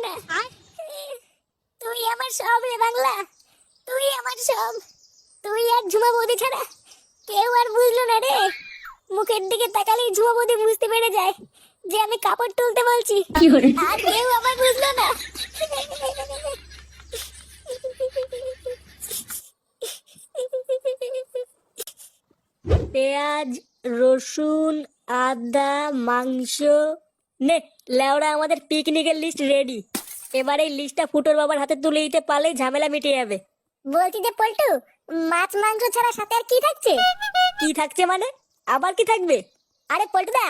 না। তুই আমার সব রে বাংলা, তুই আমার সব। তুই আর ঝুমা বৌদি ছাড়া কেউ আর বুঝলো না রে। মুখের দিকে তাকালেই ঝুমা বৌদি বুঝতে পেরে যায় যে আমি কাপড় তুলতে বলছি, আর কেউ আমার বুঝলো না। পেঁয়াজ, রসুন, আদা, মাংস, নে লেওড়া আমাদের পিকনিকের লিস্ট রেডি। এবার এই লিস্টটা ফুটোর বাবার হাতে তুলে দিতে পারলেই ঝামেলা মিটে যাবে। বলছি যে পল্টু, মাছ মাংস ছাড়া সাথে আর কি থাকছে? কি থাকছে মানে? আবার কি থাকবে? আরে পল্টুদা,